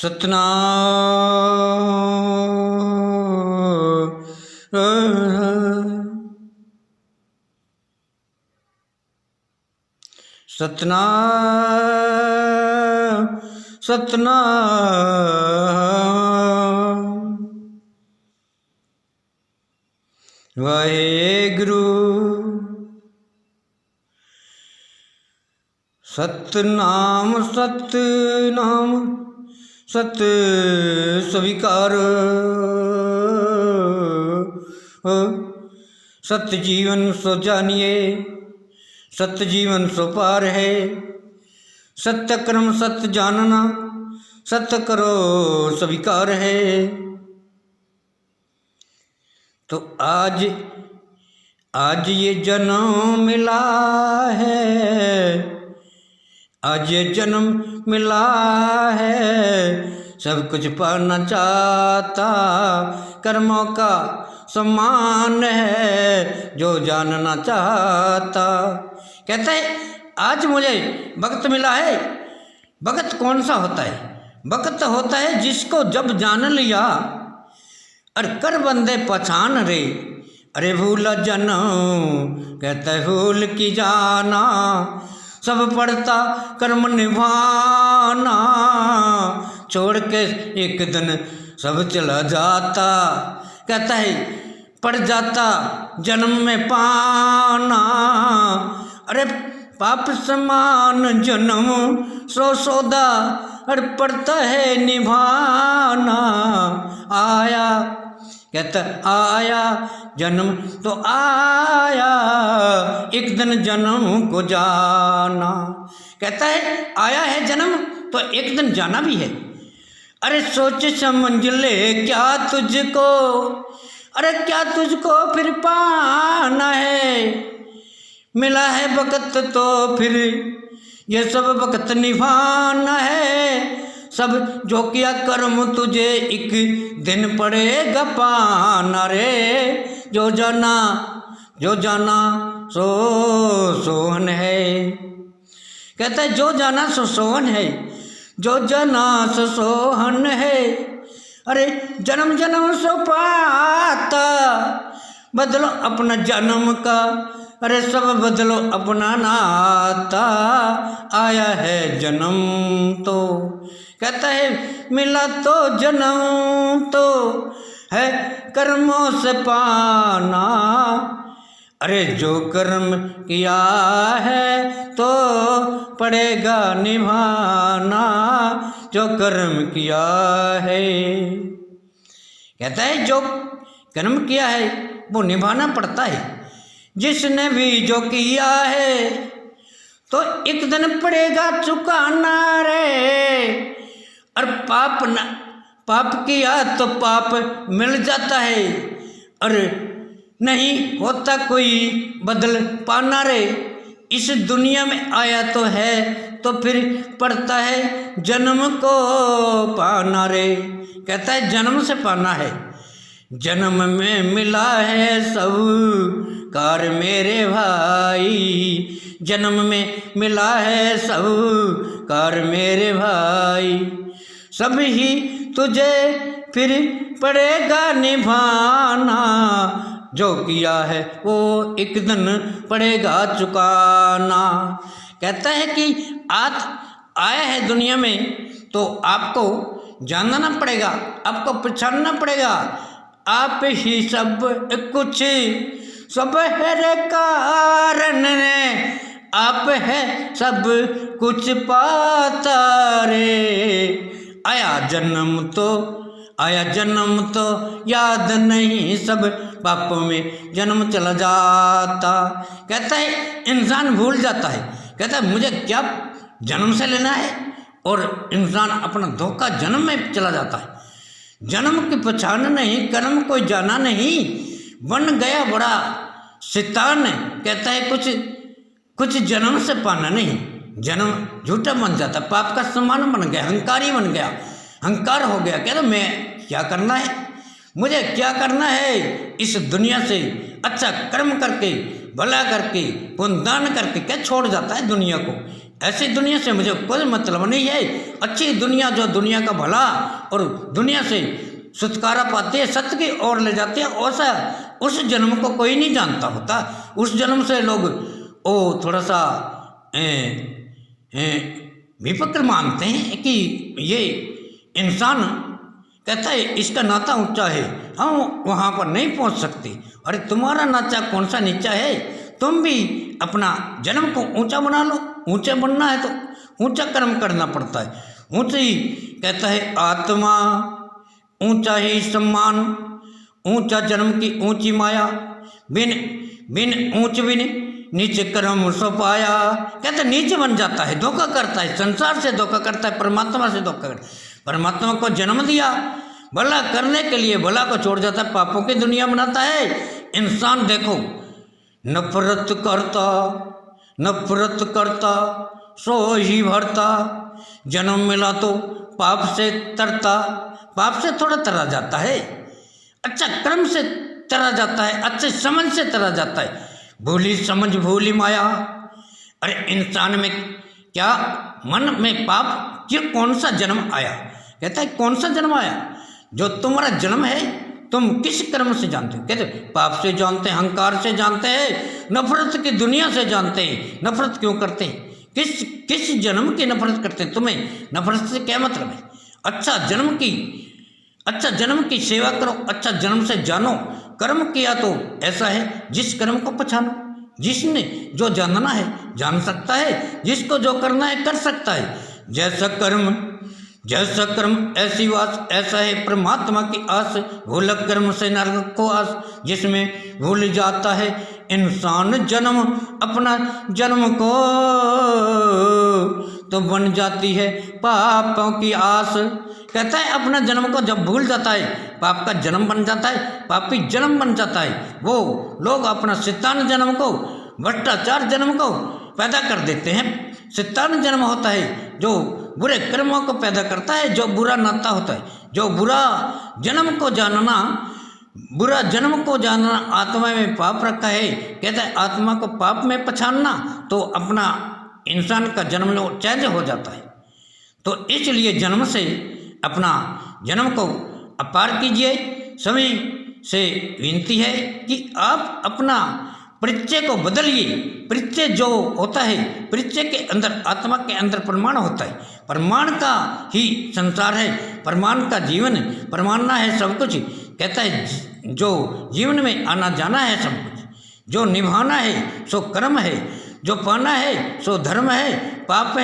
सतनाम सतनाम सतनाम वाहेगुरु सतनाम सतनाम सत स्वीकार सत्य जीवन सो जानिए सत्य जीवन सो पार है। सत्य कर्म सत्य जानना सत्य करो स्वीकार है। तो आज ये जन्म मिला है, आज ये जन्म मिला है, सब कुछ पाना चाहता कर्मों का सम्मान है जो जानना चाहता। कहता है आज मुझे वक्त मिला है। वक्त कौन सा होता है? वक्त होता है जिसको जब जान लिया और कर बंदे पहचान रे। अरे भूल जन्म कहता है भूल की जाना, सब पड़ता कर्म निभाना, छोड़ के एक दिन सब चला जाता। कहता है पड़ जाता जन्म में पाना। अरे पाप समान जन्म सो सौदा, अरे पड़ता है निभाना। आया कहता आया जन्म तो आया, एक दिन जन्म को जाना। कहता है आया है जन्म तो एक दिन जाना भी है। अरे सोच समझ ले क्या तुझको, अरे क्या तुझको फिर पाना है। मिला है वक्त तो फिर ये सब वक्त निभाना है। सब जो किया कर्म तुझे एक दिन पड़ेगा पाना रे। जो जाना सो सोहन है। कहता है जो जाना सो सोहन है, जो जाना सो सोहन है। अरे जन्म जन्म सो पाता, बदलो अपना जन्म का, अरे सब बदलो अपना नाता। आया है जन्म तो कहता है मिला तो जन्म तो है कर्मों से पाना। अरे जो कर्म किया है तो पड़ेगा निभाना, जो कर्म किया है। कहता है जो कर्म किया है वो निभाना पड़ता है। जिसने भी जो किया है तो एक दिन पड़ेगा चुकाना रे। और पाप किया तो पाप मिल जाता है, और नहीं होता कोई बदल पाना रे। इस दुनिया में आया तो है तो फिर पड़ता है जन्म को पाना रे। कहता है जन्म से पाना है। जन्म में मिला है सब कार मेरे भाई, जन्म में मिला है सब कार मेरे भाई। सब ही तुझे फिर पड़ेगा निभाना, जो किया है वो एक दिन पड़ेगा चुकाना। कहता है कि आज आया है दुनिया में तो आपको जानना पड़ेगा, आपको पहचानना पड़ेगा। आप ही सब कुछ सब है कारण ने, आप है सब कुछ पाता रे। आया जन्म तो याद नहीं, सब पापों में जन्म चला जाता। कहता है इंसान भूल जाता है। कहता है मुझे क्या जन्म से लेना है, और इंसान अपना धोखा जन्म में चला जाता है। जन्म की पहचान नहीं, कर्म कोई जाना नहीं, बन गया बड़ा शैतान। कहता है कुछ जन्म से पाना नहीं, जन्म झूठा बन जाता, पाप का समान बन गया, अहंकारी बन गया, अहंकार हो गया। कहता मैं क्या करना है, मुझे क्या करना है इस दुनिया से। अच्छा कर्म करके, भला करके, पुण्य दान करके क्या छोड़ जाता है दुनिया को। ऐसी दुनिया से मुझे कोई मतलब नहीं है। अच्छी दुनिया जो दुनिया का भला और दुनिया से छुटकारा पाती है, सत्य की ओर ले जाती है, ऐसा उस जन्म को कोई नहीं जानता होता। उस जन्म से लोग थोड़ा सा विपक्र मानते हैं कि ये इंसान कहता है इसका नाता ऊंचा है, हम वहाँ पर नहीं पहुँच सकते। अरे तुम्हारा नाता कौन सा नीचा है? तुम भी अपना जन्म को ऊंचा बना लो। ऊंचा बनना है तो ऊंचा कर्म करना पड़ता है। ऊंची कहता है आत्मा, ऊंचा ही सम्मान, ऊंचा जन्म की ऊंची माया, बिन बिन ऊंच बिन नीचे कर्म सो पाया। कहते नीचे बन जाता है, धोखा करता है, संसार से धोखा करता है, परमात्मा से धोखा करता है। परमात्मा को जन्म दिया भला करने के लिए, भला को छोड़ जाता है, पापों की दुनिया बनाता है। इंसान देखो नफरत करता सो ही भरता, जन्म मिला तो पाप से तरता, पाप से थोड़ा तरा जाता है, अच्छा कर्म से तरा जाता है, अच्छे समझ से तरा जाता है। भूली समझ भूली माया। अरे इंसान में क्या मन में पाप क्यों, कौन सा जन्म आया? कहता है कौन सा जन्म आया? जो तुम्हारा जन्म है तुम किस कर्म से जानते हो? कहते पाप से जानते हैं, अहंकार से जानते हैं, नफरत की दुनिया से जानते हैं। नफरत क्यों करते हैं? किस जन्म की नफरत करते हैं? तुम्हें नफरत से क्या मतलब है? अच्छा जन्म की सेवा करो, अच्छा जन्म से जानो। कर्म किया तो ऐसा है जिस कर्म को पहचानो। जिसने जो जानना है जान सकता है, जिसको जो करना है कर सकता है। जैसा कर्म ऐसी वास, ऐसा है परमात्मा की आस। भूल कर्म से नरक को आस, जिसमें भूल जाता है इंसान जन्म अपना जन्म को, तो बन जाती है पापों की आस। कहता है अपना जन्म को जब भूल जाता है, पाप का जन्म बन जाता है, पापी जन्म बन जाता है। वो लोग अपना शैतान जन्म को, भ्रष्टाचार जन्म को पैदा कर देते हैं। शैतान जन्म होता है जो बुरे कर्मों को पैदा करता है, जो बुरा नाता होता है, जो बुरा जन्म को जानना आत्मा में पाप रखा है। कहता है आत्मा को पाप में पहचानना तो अपना इंसान का जन्म चेंज हो जाता है। तो इसलिए जन्म से अपना जन्म को अपार कीजिए। सभी से विनती है कि आप अपना परिचय को बदलिए। परिचय जो होता है, परिचय के अंदर, आत्मा के अंदर प्रमाण होता है। प्रमाण का ही संसार है, प्रमाण का जीवन है, प्रमाणना है सब कुछ। कहता है जो जीवन में आना जाना है सब कुछ, जो निभाना है सो कर्म है, जो पाना है सो धर्म है, पाप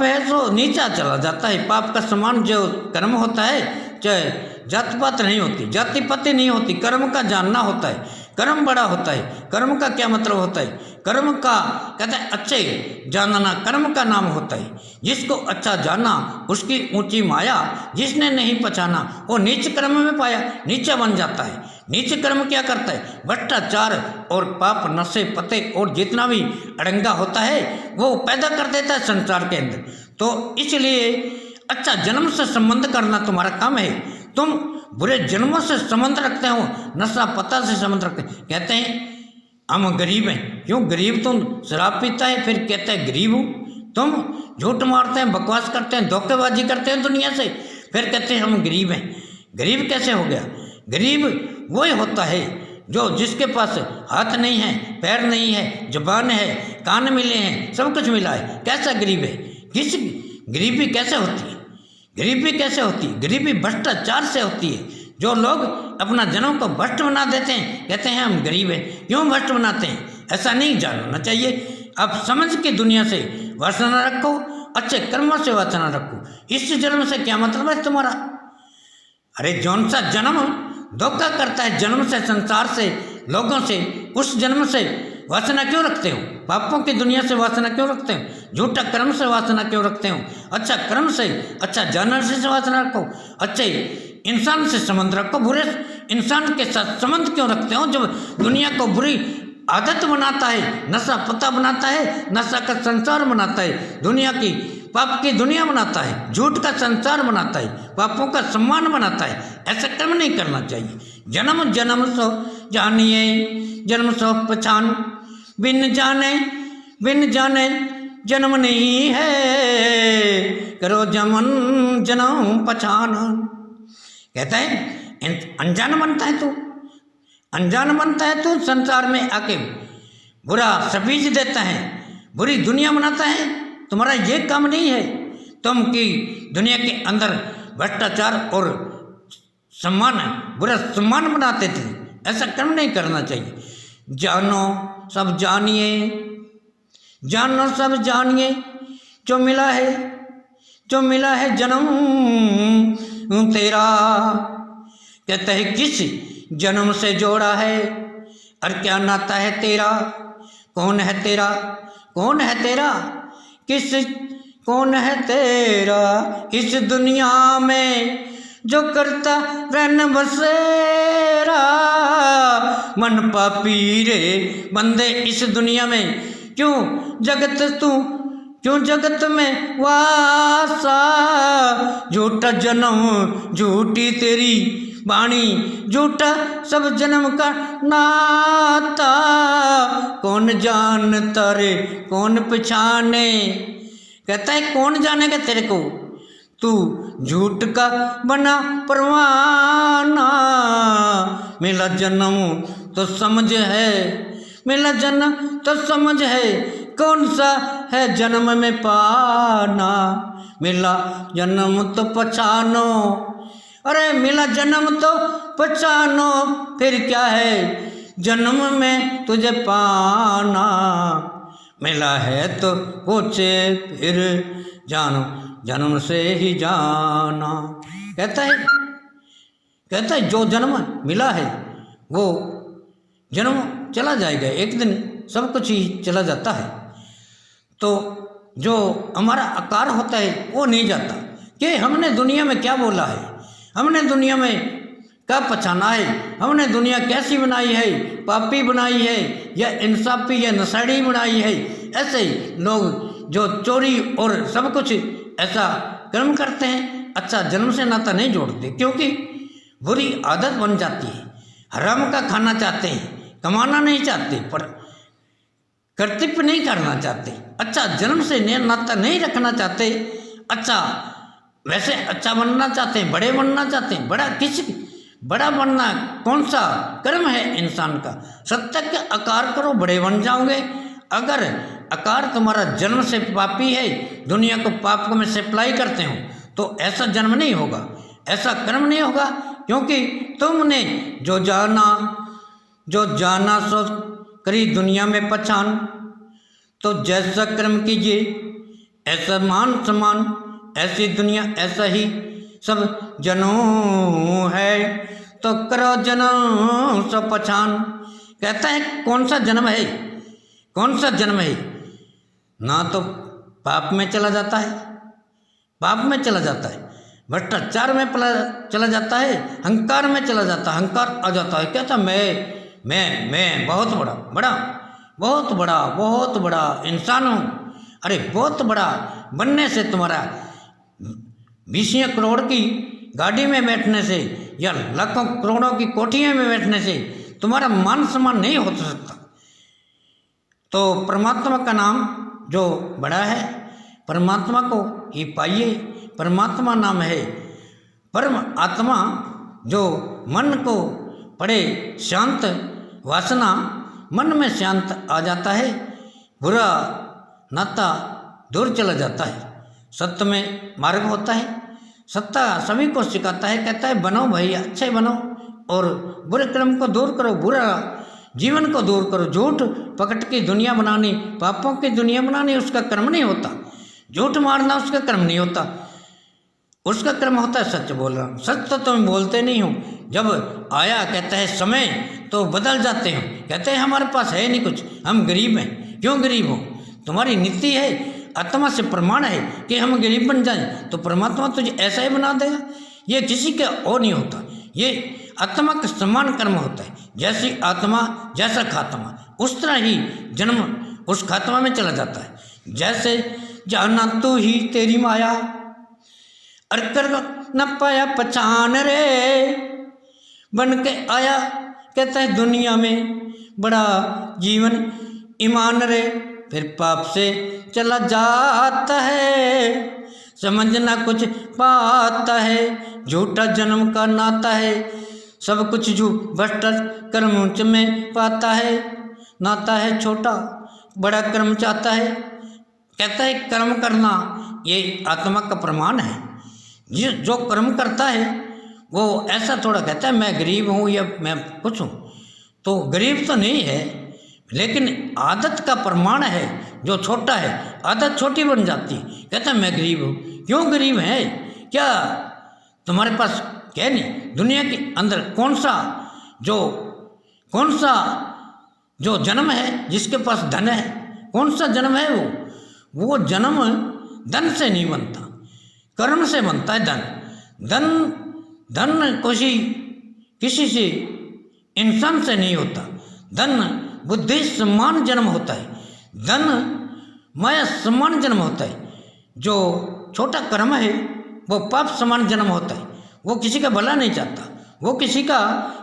है सो नीचा चला जाता है। पाप का समान जो कर्म होता है, चाहे जाति पात नहीं होती, जाति पाति नहीं होती, कर्म का जानना होता है। कर्म बड़ा होता है। कर्म का क्या मतलब होता है? कर्म का कहते हैं अच्छे जानना कर्म का नाम होता है। जिसको अच्छा जाना उसकी ऊंची माया, जिसने नहीं पहचाना वो नीच कर्म में पाया, नीचा बन जाता है। नीच कर्म क्या करता है? भ्रष्टाचार और पाप, नशे पते और जितना भी अड़ंगा होता है वो पैदा कर देता है संसार के अंदर। तो इसलिए अच्छा जन्म से संबंध करना तुम्हारा काम है। तुम बुरे जन्मों से संबंध रखते हो, नशा पता से संबंध रखते हैं। कहते हैं हम गरीब हैं। क्यों गरीब? तुम शराब पीता है फिर कहते हैं गरीब हूँ। तुम झूठ मारते हैं, बकवास करते हैं, धोखेबाजी करते हैं दुनिया से, फिर कहते हैं हम गरीब हैं। गरीब कैसे हो गया? गरीब वही होता है जो जिसके पास हाथ नहीं है, पैर नहीं है, जुबान है, कान मिले हैं, सब कुछ मिला है। कैसा गरीब है? गरीबी कैसे होती है? गरीबी भ्रष्टाचार से होती है। जो लोग अपना जन्म को भ्रष्ट बना देते हैं, कहते हैं हम गरीब हैं। क्यों भ्रष्ट बनाते हैं? ऐसा नहीं जानना चाहिए। आप समझ के दुनिया से वासना रखो, अच्छे कर्मों से वासना रखो। इस जन्म से क्या मतलब है तुम्हारा? अरे जौन सा जन्म धोखा करता है, जन्म से, संसार से, लोगों से, उस जन्म से वासना क्यों रखते हो? पापों की दुनिया से वासना क्यों रखते हो? झूठा कर्म से वासना क्यों रखते हो? अच्छा कर्म से, अच्छा जानने से वासना रखो, अच्छे इंसान से संबंध रखो। बुरे इंसान के साथ संबंध क्यों रखते हो? जब दुनिया को बुरी आदत बनाता है, नशा पता बनाता है, नशा का संसार बनाता है, दुनिया की पाप की दुनिया बनाता है, झूठ का संसार बनाता है, पापों का सम्मान बनाता है। ऐसा कर्म नहीं करना चाहिए। जन्म सो जानिए, जन्म सो पहचान, बिन जाने बिन जाने जन्म नहीं है, करो जमन जन्म पहचान। कहता है अनजान बनता है तू, अनजान बनता है तू, संसार में आके बुरा सबीज देता है, बुरी दुनिया बनाता है। तुम्हारा ये काम नहीं है तुम कि दुनिया के अंदर भ्रष्टाचार और सम्मान, बुरा सम्मान बनाते थे। ऐसा कर्म नहीं करना चाहिए। जानो सब जानिए, जानो सब जानिए, जो मिला है, जो मिला है जन्म तेरा। कहता है किस जन्म से जोड़ा है और क्या नाता है तेरा, कौन है तेरा, कौन है तेरा, किस कौन है तेरा इस दुनिया में जो करता रहन बसेरा। मन पापी रे बंदे इस दुनिया में, क्यों जगत तू, क्यों जगत में वासा। झूठा जन्म झूठी तेरी वाणी, झूठा सब जन्म का नाता। कौन जानता रे कौन पहचाने। कहता है कौन जानेगा तेरे को, तू झूठ का बना परवाना। मिला जन्म तो समझ है, मिला जन्म तो समझ है, कौन सा है जन्म में पाना। मिला जन्म तो पहचानो, अरे मिला जन्म तो पहचानो, फिर क्या है जन्म में तुझे पाना। मिला है तो पूछे फिर जानो, जन्म से ही जाना। कहता है जो जन्म मिला है वो जन्म चला जाएगा, एक दिन सब कुछ ही चला जाता है। तो जो हमारा आकार होता है वो नहीं जाता कि हमने दुनिया में क्या बोला है, हमने दुनिया में क्या पहचाना है, हमने दुनिया कैसी बनाई है, पापी बनाई है या इंसाफी या नसाड़ी बनाई है। ऐसे ही लोग जो चोरी और सब कुछ ऐसा कर्म करते हैं, अच्छा जन्म से नाता नहीं जोड़ते, क्योंकि बुरी आदत बन जाती है। हराम का खाना चाहते हैं, कमाना नहीं चाहते, पर कर्तव्य नहीं करना चाहते, अच्छा जन्म से नाता नहीं रखना चाहते, अच्छा वैसे अच्छा बनना चाहते हैं, बड़े बनना चाहते हैं। बड़ा बनना कौन सा कर्म है इंसान का। सत्य के आकार करो, बड़े बन जाओगे। अगर आकार तुम्हारा जन्म से पापी है, दुनिया को पाप में सप्लाई करते हो, तो ऐसा जन्म नहीं होगा, ऐसा कर्म नहीं होगा। क्योंकि तुमने जो जाना सो करी दुनिया में पहचान। तो जैसा कर्म कीजिए ऐसा मान सम्मान, ऐसी दुनिया ऐसा ही सब जनों है, तो करो जनों सब पहचान। कहता है कौन सा जन्म है, कौन सा जन्म है, ना तो पाप में चला जाता है, पाप में चला जाता है, भ्रष्टाचार में चला जाता है, अहंकार में चला जाता है, अहंकार आ जाता है। कहता मैं बहुत बड़ा इंसान हूँ। अरे बहुत बड़ा बनने से, तुम्हारा 20 करोड़ की गाड़ी में बैठने से या लाखों करोड़ों की कोठियों में बैठने से तुम्हारा मान सम्मान नहीं हो सकता। तो परमात्मा का नाम जो बड़ा है, परमात्मा को ही पाइए। परमात्मा नाम है परम आत्मा, जो मन को पड़े शांत, वासना मन में शांत आ जाता है, बुरा नाता दूर चला जाता है। सत्य में मार्ग होता है, सत्ता सभी को सिखाता है। कहता है बनो भाई, अच्छे बनो और बुरे कर्म को दूर करो, बुरा जीवन को दूर करो। झूठ पकड़ के दुनिया बनानी, पापों की दुनिया बनानी उसका कर्म नहीं होता। झूठ मारना उसका कर्म नहीं होता, उसका कर्म होता है सच बोलना। सच तो तुम बोलते नहीं हो। जब आया कहता है समय, तो बदल जाते हो। कहते हैं हमारे पास है नहीं कुछ, हम गरीब हैं। क्यों गरीब हो? तुम्हारी नीति है, आत्मा से प्रमाण है कि हम गरीब बन जाएं, तो परमात्मा तुझे ऐसा ही बना देगा। ये किसी का और नहीं होता, ये आत्मा का समान कर्म होता है। जैसी आत्मा जैसा खात्मा, उस तरह ही जन्म उस खात्मा में चला जाता है। जैसे जाना तू ही तेरी माया, अरकर न पाया पहचान रे, बन के आया कहता है दुनिया में बड़ा जीवन ईमान रे। फिर पाप से चला जाता है। समझ ना कुछ पाता है, झूठा जन्म का नाता है। सब कुछ जो भ्रष्ट कर्म उच्च में पाता है। नाता है छोटा, बड़ा कर्म चाहता है। कहता है कर्म करना ये आत्मा का प्रमाण है। जो कर्म करता है वो ऐसा थोड़ा कहता है मैं गरीब हूँ या मैं कुछ हूँ, तो गरीब तो नहीं है, लेकिन आदत का प्रमाण है। जो छोटा है आदत छोटी बन जाती, कहता है मैं गरीब हूँ। क्यों गरीब है? क्या तुम्हारे पास क्या नहीं? दुनिया के अंदर कौन सा जो जन्म है जिसके पास धन है, कौन सा जन्म है? वो जन्म धन से नहीं बनता, कर्म से बनता है। धन किसी से इंसान से नहीं होता। धन बुद्धि सम्मान जन्म होता है, धन माया सम्मान जन्म होता है। जो छोटा कर्म है वो पाप समान जन्म होता है। वो किसी का भला नहीं चाहता, वो किसी का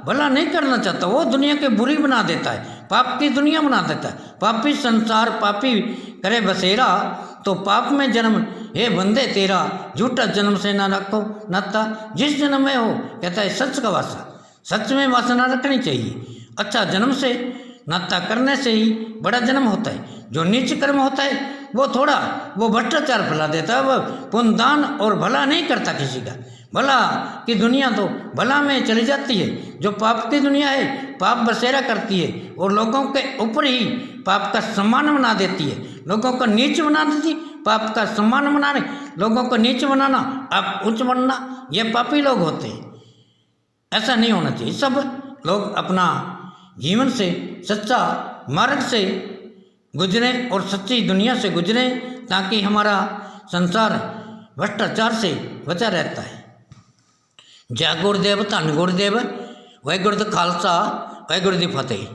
भला नहीं करना चाहता, वो दुनिया के बुरी बना देता है, पाप की दुनिया बना देता है। पापी संसार पापी करे बसेरा, तो पाप में जन्म हे बंदे तेरा, झूठा जन्म से ना रखो नाता। जिस जन्म में हो कहता है सच का वासा, सच में वासना रखनी चाहिए। अच्छा जन्म से नाता करने से ही बड़ा जन्म होता है। जो नीच कर्म होता है वो भ्रष्टाचार फैला देता है, वो पुण्यदान और भला नहीं करता किसी का। भला की दुनिया तो भला में चली जाती है। जो पाप की दुनिया है पाप बसेरा करती है और लोगों के ऊपर ही पाप का सम्मान बना देती है, लोगों को नीच बना देती। पाप का सम्मान बनाने, लोगों को नीच बनाना, आप उच्च बनना, ये पापी लोग होते हैं। ऐसा नहीं होना चाहिए। सब लोग अपना जीवन से सच्चा मार्ग से गुजरें और सच्ची दुनिया से गुजरें, ताकि हमारा संसार भ्रष्टाचार से बचा रहता है। जय गुरुदेव, धन गुरुदेव, वाहिगुरू जी का खालसा, वाहिगुरू जी की फतेह।